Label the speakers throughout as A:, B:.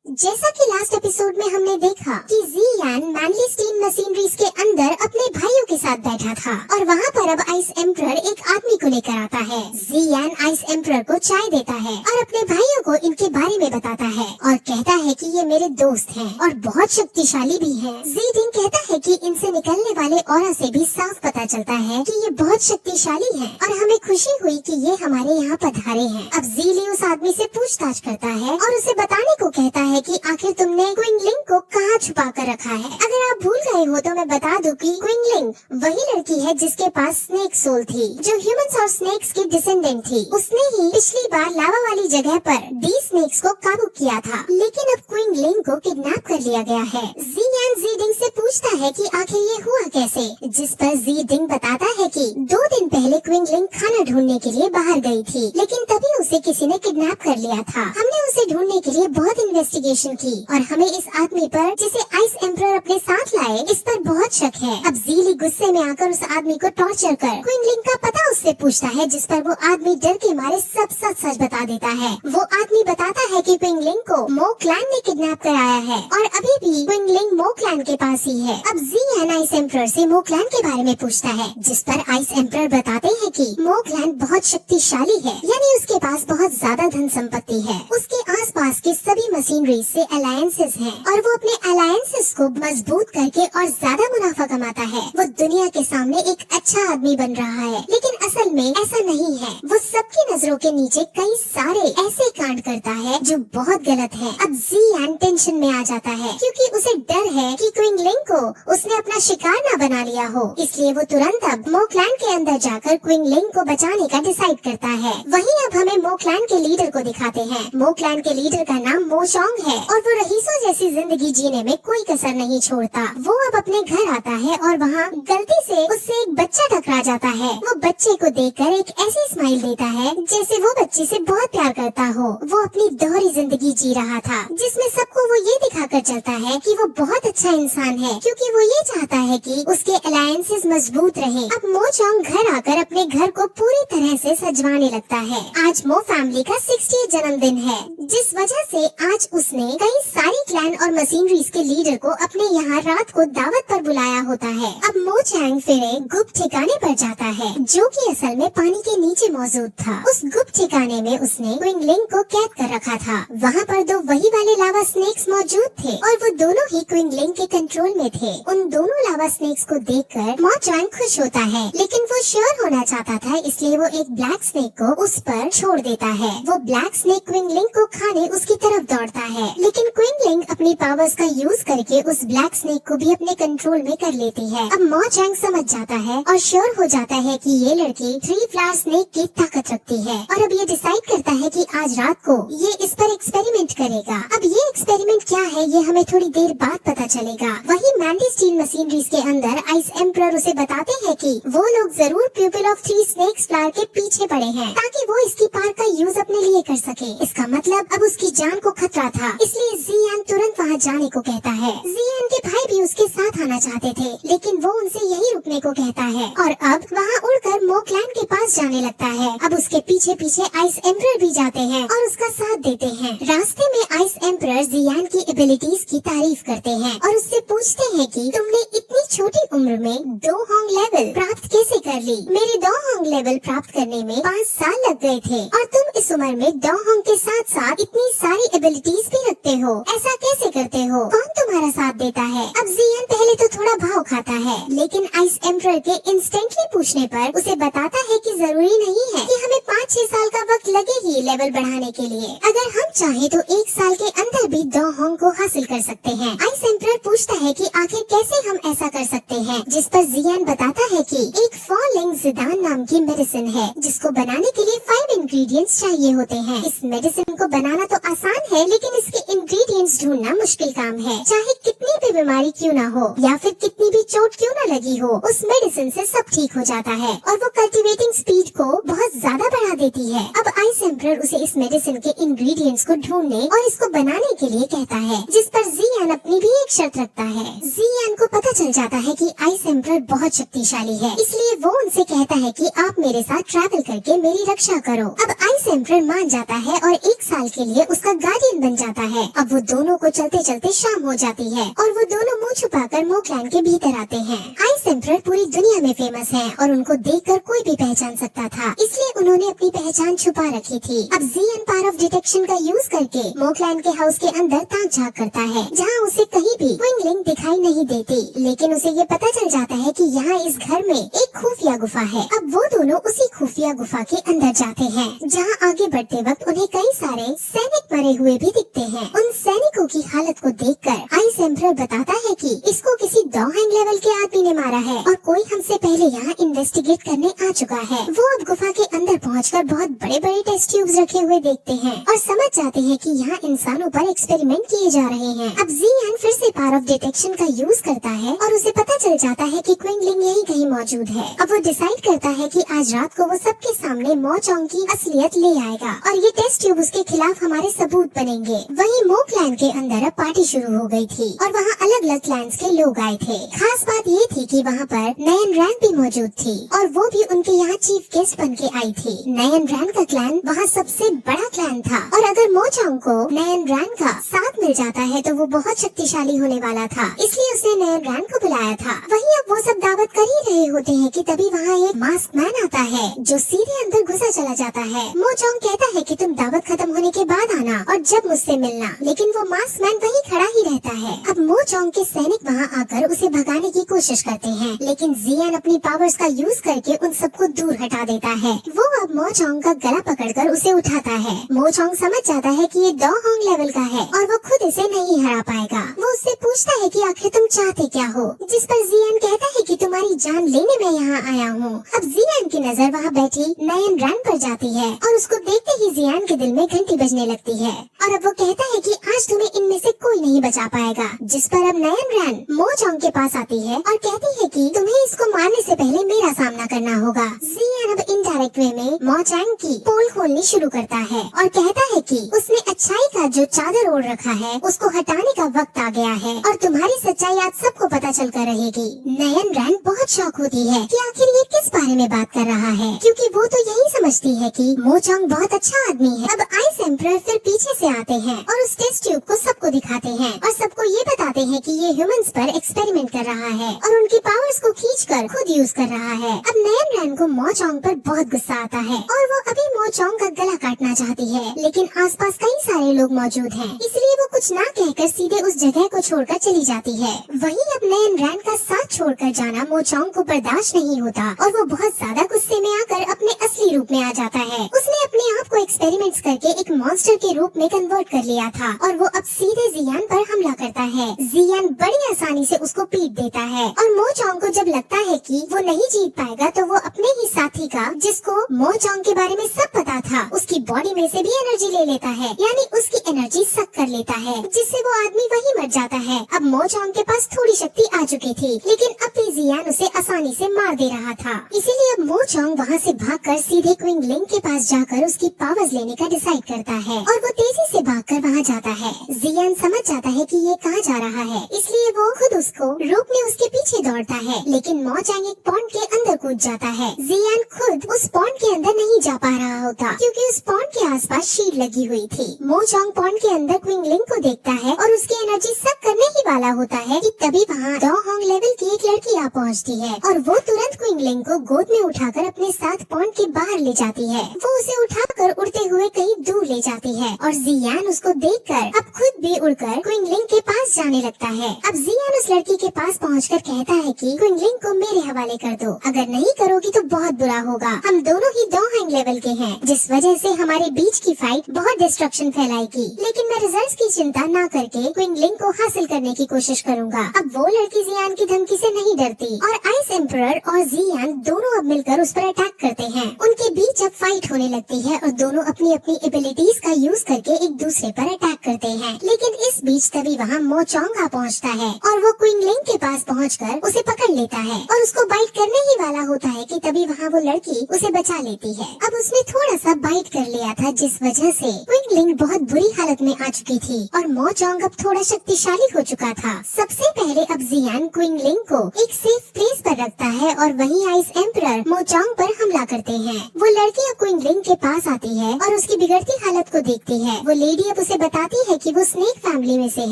A: जैसा कि last episode में हमने देखा कि जियान मैनली स्टील मशीनरीज के अंदर अपने भाइयों के साथ बैठा था और वहाँ पर अब आइस एम्परर एक आदमी को लेकर आता है। जियान आइस एम्परर को चाय देता है और अपने भाइयों को इनके बारे में बताता है और कहता है कि ये मेरे दोस्त हैं और बहुत शक्तिशाली भी हैं। ज़ीडिंग कहता है कि इनसे निकलने वाले ऑरा से भी साफ पता चलता है कि ये बहुत शक्तिशाली हैं और हमें खुशी हुई कि ये हमारे यहाँ पधारे हैं। अब ज़ीली उस आदमी से पूछताछ करता है और उसे बताने को कहता है कि आखिर तुमने क्विंगलिंग को कहाँ छुपा कर रखा है। अगर आप भूल गए हो तो मैं बता दूं कि क्विंगलिंग वही लड़की है जिसके पास स्नेक सोल थी, जो ह्यूमंस और स्नेक्स की डिसेंडेंट थी। उसने ही पिछली बार लावा वाली जगह पर 20 स्नेक्स को काबू किया था, लेकिन अब क्विंगलिंग को किडनैप कर लिया गया है। जियान ज़ीडिंग से पूछता है कि आखिर ये हुआ कैसे, जिस पर ज़ीडिंग बताता है कि 2 दिन पहले क्विंगलिंग खाना ढूंढने के लिए बाहर गई थी, लेकिन तभी उसे किसी ने किडनैप कर लिया था। हमने उसे ढूंढने के लिए बहुत इन्वेस्टिगेशन की और हमें इस आदमी पर, जिसे आइस एम्परर अपने साथ लाए, इस पर बहुत शक है। अब ज़ीली गुस्से में आकर उस आदमी को टॉर्चर कर क्विंगलिंग का पता उससे पूछता है, जिस पर वो आदमी डर के मारे सब सच बता देता है। वो आदमी बताता है कि क्विंगलिंग को मो क्लैन ने किडनैप कराया है और अभी भी क्विंगलिंग मो क्लैन के पास ही है। अब जियान आइस एम्परर से मो क्लैन के बारे में पूछता है, जिस पर आइस एम्परर बताते हैं कि मो क्लैन बहुत शक्तिशाली है, यानी उसके पास बहुत ज्यादा धन संपत्ति है। उसके आसपास के सभी मशीनरी से अलायंसेस हैं और वो अपने अलायंसेस को मजबूत करके और ज्यादा मुनाफा कमाता है। वो दुनिया के सामने एक अच्छा आदमी बन रहा है, लेकिन असल में ऐसा नहीं है। वो सबकी नजरों के नीचे कई सारे ऐसे कांड करता है जो बहुत गलत है। अब जियान टेंशन में आ जाता है क्योंकि उसे डर है कि क्विंगलिंग को उसने अपना शिकार न बना लिया हो, इसलिए वो तुरंत अब मो क्लैन के अंदर जाकर क्विंगलिंग को बचाने का डिसाइड करता है। वहीं अब हमें मो क्लैन के लीडर को दिखाते हैं। मो क्लैन के लीडर का नाम मो चोंग है और वो रईसों जैसी जिंदगी जीने में कोई कसर नहीं छोड़ता। वो अब अपने घर आता है और वहाँ गलती से उससे एक बच्चा टकरा जाता है। वो बच्चे को देखकर एक ऐसी स्माइल देता है जैसे वो बच्चे से बहुत प्यार करता हो। वो अपनी दोहरी जिंदगी जी रहा था, जिसमें सबको वो ये दिखाकर चलता है कि वो बहुत अच्छा इंसान है, क्योंकि वो ये चाहता है कि उसके अलायंसेस मजबूत रहे। अब मो चोंग घर आकर अपने घर को पूरी तरह से सजवाने लगता है। आज मो फैमिली का 60th जन्मदिन है, जिस वजह से आज उसने कई सारी क्लैन और मशीनरीज के लीडर को अपने यहाँ रात को दावत पर बुलाया होता है। अब मो चैंग फिर एक गुप्त ठिकाने पर जाता है, जो कि असल में पानी के नीचे मौजूद था। उस गुप्त ठिकाने में उसने क्विंगलिंग को कैद कर रखा था। वहाँ पर 2 वही वाले लावा स्नेक्स मौजूद थे और वो दोनों ही क्विंगलिंग के कंट्रोल में थे। उन दोनों लावा स्नेक्स को देखकर मो चैंग खुश होता है, लेकिन वो श्योर होना चाहता था, इसलिए वो एक ब्लैक स्नेक को उस पर छोड़ देता है। वो ब्लैक स्नेक क्विंगलिंग को खाने उसकी तरफ दौड़ता है, लेकिन क्विंगलिंग अपनी पावर्स का यूज करके उस ब्लैक स्नेक को भी अपने कंट्रोल में कर लेती है। अब मो चैंग समझ जाता है और श्योर हो जाता है कि ये लड़की 3 फ्लावर स्नेक की ताकत रखती है और अब ये डिसाइड करता है कि आज रात को ये इस पर एक्सपेरिमेंट करेगा। अब ये एक्सपेरिमेंट क्या है ये हमें थोड़ी देर बाद पता चलेगा। वही मैंडी स्टील मशीनरीज के अंदर आइस एम्परर उसे बताते हैं कि वो लोग जरूर प्यूपिल ऑफ 3 स्नेक्स फ्लावर के पीछे पड़े हैं, ताकि वो इसकी पावर का यूज अपने लिए कर सके। इसका मतलब अब उसकी जान को खतरा था, इसलिए जियान तुरंत वहाँ जाने को कहता है। जियान के भाई भी उसके साथ आना चाहते थे, लेकिन वो उनसे यही रुकने को कहता है और अब वहाँ उड़कर मो क्लैन के पास जाने लगता है। अब उसके पीछे पीछे आइस एम्परर भी जाते हैं और उसका साथ देते हैं। रास्ते में आइस एम्परर जियान की एबिलिटीज की तारीफ करते हैं और उससे पूछते हैं कि तुमने इतनी छोटी उम्र में 2 होंग लेवल प्राप्त कैसे कर ली। मेरे 2 होंग लेवल प्राप्त करने में 5 साल लग गए थे और तुम इस उम्र में 2 होंग के साथ साथ इतनी सारी एबिलिटीज भी रखते हो, ऐसा कैसे करते हो, कौन तुम्हारा साथ देता है। अब जियान पहले तो थोड़ा भाव खाता है, लेकिन आइस एम्परर के इंस्टेंटली पूछने पर उसे बताता है कि जरूरी नहीं है कि हमें 5-6 साल का वक्त लगे ही लेवल बढ़ाने के लिए। अगर हम चाहे तो 1 साल के अंदर भी 2 होंग को हासिल कर सकते हैं। आइस एम्परर पूछता है कि आखिर कैसे हम ऐसा कर सकते हैं, जिस पर जियान बताता है कि एक फॉलिंग जिदान नाम की मेडिसिन है, जिसको बनाने के लिए 5 इंग्रेडिएंट्स चाहिए होते हैं। इस मेडिसिन को बनाना तो आसान है, लेकिन इसके इंग्रेडिएंट्स ढूंढना मुश्किल काम है। चाहे कितनी भी बीमारी क्यों ना हो या फिर कितनी भी चोट क्यों ना लगी हो, उस मेडिसिन से सब ठीक हो जाता है और वो कल्टीवेटिंग स्पीड को बहुत ज्यादा बढ़ा देती है। अब आइस एम्परर उसे इस मेडिसिन के इंग्रेडिएंट्स को ढूंढने और इसको बनाने के लिए कहता है, जिस पर जियान अपनी भी एक शर्त रखता है। जियान को पता चल जाता है कि आइस एम्परर बहुत शक्तिशाली है, इसलिए वो उनसे कहता है कि आप मेरे साथ ट्रैवल करके मेरी रक्षा करो। अब आइस एम्परर मान जाता है और 1 साल के लिए उसका गार्डियन बन जाता है। है। अब वो दोनों को चलते चलते शाम हो जाती है और वो दोनों मुंह छुपाकर मोकलैंड के भीतर आते हैं। आइस एम्परर पूरी दुनिया में फेमस है और उनको देखकर कोई भी पहचान सकता था, इसलिए उन्होंने अपनी पहचान छुपा रखी थी। अब ज़ियन पावर ऑफ डिटेक्शन का यूज करके मोकलैंड के हाउस के अंदर ताक झांक करता है, जहाँ उसे कहीं भी क्विंगलिंग दिखाई नहीं देती, लेकिन उसे ये पता चल जाता है कि यहाँ इस घर में एक खुफिया गुफा है। अब वो दोनों उसी खुफिया गुफा के अंदर जाते हैं, जहाँ आगे बढ़ते वक्त उन्हें कई सारे सैनिक मरे हुए भी दिखते हैं। उन सैनिकों की हालत को देखकर आइस एम्परर बताता है कि इसको किसी डॉहैंग लेवल के आदमी ने मारा है और कोई हमसे पहले यहाँ इन्वेस्टिगेट करने आ चुका है। वो अब गुफा के अंदर पहुंचकर बहुत बड़े बड़े टेस्ट ट्यूब्स रखे हुए देखते हैं और समझ जाते हैं कि यहाँ इंसानों पर एक्सपेरिमेंट किए जा रहे हैं। अब ज़ियन फिर से पावर ऑफ डिटेक्शन का यूज करता है और उसे पता चल जाता है कि क्विंगलिंग यहीं कहीं मौजूद है। अब वो डिसाइड करता है कि आज रात को वो सबके सामने मो चोंग की असलियत ले आएगा और ये टेस्ट ट्यूब उसके खिलाफ हमारे सबूत बनेंगे। वहीं मोकलैंड के अंदर अब पार्टी शुरू हो गई थी और वहाँ अलग अलग क्लैंस के लोग आए थे। खास बात ये थी कि वहाँ पर नयन रैन भी मौजूद थी और वो भी उनके यहाँ चीफ गेस्ट बन के आई थी। नयन रैन का क्लैन वहाँ सबसे बड़ा क्लैन था और अगर मो चोंग को नयन रैन का साथ मिल जाता है तो वो बहुत शक्तिशाली होने वाला था, इसलिए उसने नयन रैन को बुलाया था। वहीं अब वो सब दावत कर ही रहे होते हैं कि तभी वहाँ एक मास्क मैन आता है जो सीधे अंदर घुसा चला जाता है। मो चोंग कहता है कि तुम दावत खत्म होने के बाद आना और जब मुझसे मिलना, लेकिन वो मास्क मैन वहीं खड़ा ही रहता है। अब मो चोंग के सैनिक वहाँ आकर उसे भगाने की कोशिश करते हैं, लेकिन ज़ियन अपनी पावर्स का यूज करके उन सबको दूर हटा देता है। वो अब मो चोंग का गला पकड़कर उसे उठाता है। मो चोंग समझ जाता है कि ये डॉहॉन्ग लेवल का है और वो खुद इसे नहीं हरा पाएगा। वो उससे पूछता है कि आखिर तुम चाहते क्या हो, जिस पर ज़ियन कहता है कि तुम्हारी जान लेने मैं यहाँ आया हूँ। अब ज़ियन की नजर वहाँ बैठी नयन रैन पर जाती है और उसको देखते ही ज़ियन के दिल में घंटी बजने लगती है और अब वो कहता है कि आज तुम्हें इनमें से कोई नहीं बचा पाएगा। जिस पर अब नयन रैन मो चोंग के पास आती है और कहती है कि तुम्हें इसको मारने से पहले मेरा सामना करना होगा। ज़ियन अब इनडायरेक्ट वे में मो चोंग की पोल खोलनी शुरू करता है और कहता है कि उसने अच्छाई का जो चादर ओढ़ रखा है उसको हटाने का वक्त आ गया है और तुम्हारी सच्चाई आज सबको पता चल कर रहेगी। नयन रैन बहुत शौक होती है कि आखिर ये किस बारे में बात कर रहा है, क्योंकि वो तो यही समझती है कि मो चोंग बहुत अच्छा आदमी है। अब आइस एम्परर फिर पीछे से आते हैं और उस टेस्ट ट्यूब को सबको दिखाते हैं और सबको ये बताते हैं कि ये ह्यूमंस पर एक्सपेरिमेंट कर रहा है और उनकी पावर्स को खींचकर खुद यूज कर रहा है। अब नयन रैन को मो चोंग पर बहुत गुस्सा आता है और वो अभी मो चोंग का गला काटना चाहती है, लेकिन आसपास कई सारे लोग मौजूद हैं, इसलिए वो कुछ ना कहकर सीधे उस जगह को छोड़कर चली जाती है। वहीं अब नयन रैन का साथ छोड़कर जाना मो चोंग को बर्दाश्त नहीं होता और वो बहुत ज्यादा गुस्से में आकर अपने असली रूप में आ जाता है। उसने अपने आप को एक्सपेरिमेंट्स करके एक मॉन्स्टर के रूप में कन्वर्ट कर लिया था और वो अब सीधे ज़ियन पर हमला करता है। ज़ियन बड़ी आसानी से उसको पीट देता है और मो चोंग को जब लगता है कि वो नहीं जीत पाएगा तो वो अपने ही साथी का, जिसको मो चोंग के बारे में सब पता था, उसकी बॉडी में से भी एनर्जी ले लेता है, यानी उसकी एनर्जी सक कर लेता है, जिससे वो आदमी वहीं मर जाता है। अब मो चोंग के पास थोड़ी शक्ति आ चुकी थी, लेकिन अब भी ज़ियन उसे आसानी से मार दे रहा था। इसीलिए अब मो चोंग वहाँ से भागकर सीधे क्विंगलिंग के पास जाकर उसकी पावर्स लेने का डिसाइड करता है और वो तेजी से भागकर वहाँ जाता है। ज़ियन समझ जाता है कि ये कहाँ जा रहा है, इसलिए वो खुद उसको रोकने उसके पीछे दौड़ता है, लेकिन मो चोंग एक पॉन्ड के अंदर कूद जाता है। ज़ियन खुद उस पॉन्ड के अंदर नहीं जा पा रहा होता, क्योंकि उस पॉन्ड के आसपास शील्ड लगी हुई थी। मो चोंग पॉन्ड के अंदर क्विंगलिंग को देखता है और उसकी एनर्जी सक करने ही वाला होता है कि तभी वहाँ डॉहॉन्ग लेवल की एक लड़की आ पहुँचती है और वो तुरंत क्विंगलिंग को गोद में उठाकर अपने साथ पॉन्ड के बाहर ले जाती है। वो उसे उठाकर उड़ते हुए कहीं दूर ले जाती है और ज़ियन उसको देखकर अब खुद भी उड़कर क्विंगलिंग के पास जाने लगता है। अब ज़ियन उस लड़की के पास पहुंचकर कहता है कि क्विंगलिंग को मेरे हवाले कर दो, अगर नहीं करोगी तो बहुत बुरा होगा। हम दोनों ही डॉहॉन्ग लेवल के हैं, जिस वजह से हमारे बीच की फाइट बहुत डिस्ट्रक्शन फैलाएगी, लेकिन मैं रिजल्ट्स की चिंता न करके क्विंगलिंग को हासिल करने की कोशिश करूंगा। अब वो लड़की ज़ियन की धमकी से नहीं डरती और आइस एम्परर और ज़ियन दोनों अब मिलकर उस पर अटैक करते हैं। उनके बीच अब फाइट होने लगती है और दोनों अपनी अपनी एबिलिटीज का यूज करके एक दूसरे पर अटैक करते हैं, लेकिन इस बीच तभी वहाँ मो मोचोंग आ पहुँचता है और वो क्विंगलिंग के पास पहुँचकर उसे पकड़ लेता है और उसको बाइट करने ही वाला होता है कि तभी वहाँ वो लड़की उसे बचा लेती है। अब उसने थोड़ा सा बाइट कर लिया था जिस वजह से क्विंगलिंग बहुत बुरी हालत में आ चुकी थी और मोचोंग अब थोड़ा शक्तिशाली हो चुका था। सबसे पहले अब जियान क्विंगलिंग को एक सेफ प्लेस पर रखता है और वहीं आइस एम्परर मोचोंग पर हमला करते हैं। वो लड़की अब क्विंगलिंग के पास आती है और उसकी बिगड़ती हालत को देखती है। वो लेडी अब उसे बताती है कि वो स्नेक फैमिली में से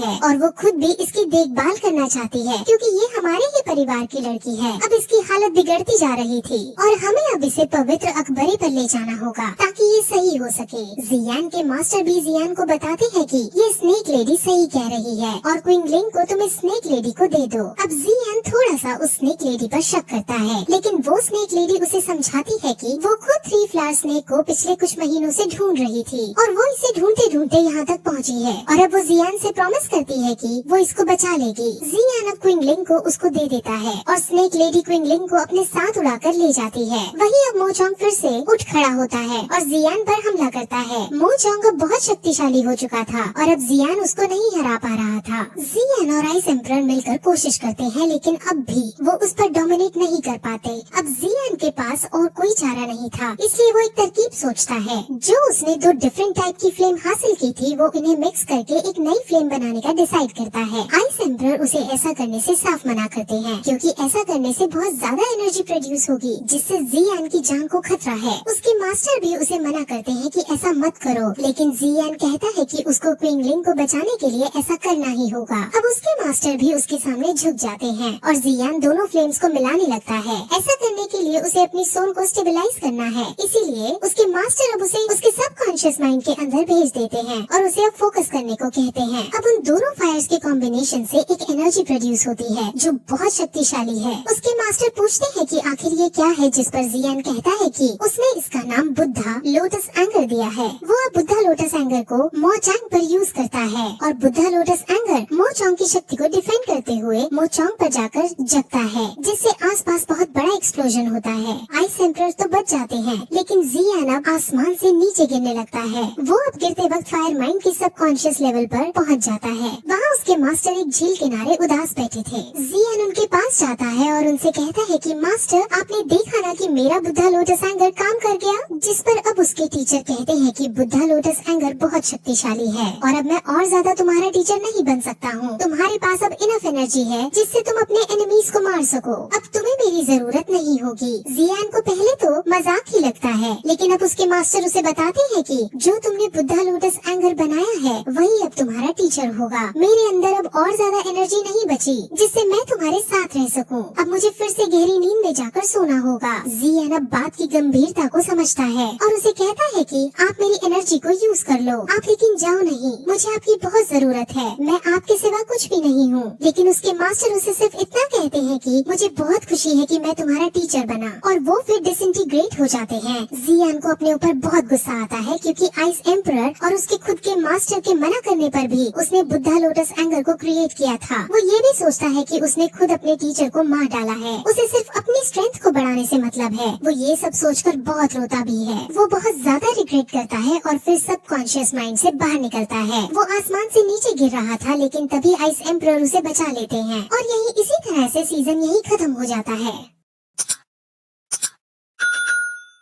A: है और वो खुद भी इसकी देखभाल करना चाहती है क्योंकि ये हमारे ही परिवार की लड़की है। अब इसकी हालत बिगड़ती जा रही थी और हमें अब इसे पवित्र अकबरे पर ले जाना होगा ताकि ये सही हो सके। जियान के मास्टर भी जियान को बताते हैं कि ये स्नेक लेडी सही कह रही है और क्विंगलिंग को तुम इस स्नेक लेडी को दे दो। अब जियान थोड़ा सा उस स्नेक लेडी पर शक करता है लेकिन वो स्नेक लेडी उसे समझाती है कि वो खुद 3 फ्लावर स्नेक को पिछले कुछ महीनों से ढूंढ रही थी और वो इसे ढूंढते ढूंढते यहाँ तक पहुँची है और अब वो जियान से प्रॉमिस करती है कि वो इसको बचा लेगी। जियान अब क्विंगलिंग को उसको दे देता है और स्नेक लेडी क्विंगलिंग को अपने साथ उड़ाकर ले जाती है। वहीं अब मोचोंग फिर से उठ खड़ा होता है और जियान पर हमला करता है। मोचोंग अब बहुत शक्तिशाली हो चुका था और अब जियान उसको नहीं हरा पा रहा था। जियान और आइस एम्परर मिलकर कोशिश करते हैं लेकिन अब भी वो उस पर डोमिनेट नहीं कर पाते। अब जियान के पास और कोई चारा नहीं था इसलिए वो एक तरकीब सोचता है। जो उसने 2 डिफरेंट टाइप की फ्लेम हासिल की थी वो इन्हें मिक्स करके एक नई फ्लेम बनाने का डिसाइड करता है। आइस एम्परर उसे ऐसा करने से साफ मना करते हैं क्योंकि ऐसा करने से बहुत ज्यादा एनर्जी प्रोड्यूस होगी जिससे जियान की जान को खतरा है। उसके मास्टर भी उसे मना करते हैं कि ऐसा मत करो लेकिन जियान कहता है कि उसको क्विंगलिंग को बचाने के लिए ऐसा करना ही होगा। अब उसके मास्टर भी उसके सामने झुक जाते हैं और जियान दोनों फ्लेम्स को मिलाने लगता है। ऐसा करने के लिए उसे अपनी सोल को स्टेबलाइज करना है इसीलिए उसके मास्टर अब उसे उसके सबकॉन्शियस माइंड के अंदर भेज देते हैं और उसे अब फोकस करने को कहते हैं। अब उन दोनों फायर्स के कॉम्बिनेशन से एक एनर्जी प्रोड्यूस होती है जो बहुत शक्तिशाली है। उसके मास्टर पूछते हैं कि आखिर ये क्या है जिस पर जियान कहता है कि उसने इसका नाम बुद्धा लोटस एंगर दिया है। वो अब बुद्धा लोटस एंगर को मोचोंग पर यूज करता है और बुद्धा लोटस एंगर मोचोंग की शक्ति को डिफेंड करते हुए मोचोंग पर जाकर जगता है जिससे आसपास बहुत बड़ा एक्सप्लोजन होता है। आइस एम्परर तो बच जाते हैं लेकिन जियान अब आसमान से नीचे गिरने लगता है। वो अब गिरते वक्त फायर माइंड के सबकॉन्शियस लेवल पर पहुंच जाता है। वहाँ उसके मास्टर एक झील किनारे उदास बैठे थे। जियान उनके पास जाता है और उनसे कहता है कि मास्टर आपने देखा ना कि मेरा बुद्धा लोटस एंगर काम कर गया। जिस पर अब उसके टीचर कहते हैं कि बुद्धा लोटस एंगर बहुत शक्तिशाली है और अब मैं और ज्यादा तुम्हारा टीचर नहीं बन सकता हूँ। तुम्हारे पास अब इनफ एनर्जी है जिससे तुम अपने एनिमीज को मार सको। अब तुम्हें मेरी जरूरत नहीं होगी। जियान को पहले तो मजाक ही लगता है लेकिन अब उसके मास्टर उसे बताते हैं कि जो तुमने बुद्धा लोटस एंगर बनाया है वही अब तुम्हारा टीचर होगा। मेरे अंदर अब और ज्यादा एनर्जी नहीं बची जिससे मैं तुम्हारे साथ रह सकूं। अब मुझे फिर से गहरी नींद में जाकर सोना होगा। जियान अब बात की गंभीरता को समझता है और उसे कहता है कि आप मेरी एनर्जी को यूज कर लो आप लेकिन जाओ नहीं, मुझे आपकी बहुत जरूरत है, मैं आपके सिवा कुछ भी नहीं हूँ। लेकिन उसके मास्टर उसे सिर्फ इतना कहते हैं कि मुझे बहुत खुशी है कि मैं तुम्हारा टीचर बना और वो फिर डिसइंटीग्रेट हो जाते हैं। जियान को अपने ऊपर बहुत गुस्सा आता है क्योंकि आइस एम्परर और उसके खुद के मास्टर के मना करने पर भी उसने बुद्धा लोटस एंगर को क्रिएट किया था। वो ये भी सोचता है कि उसने खुद अपने टीचर को मार डाला है। उसे सिर्फ अपनी स्ट्रेंथ को बढ़ाने से मतलब है। वो ये सब सोचकर बहुत रोता भी है। वो बहुत ज्यादा रिग्रेट करता है और फिर सबकॉन्शियस माइंड से बाहर निकलता है। वो आसमान से नीचे गिर रहा था लेकिन तभी आइस एम्परर उसे बचा लेते हैं और यही इसी तरह से सीजन यही खत्म हो जाता है।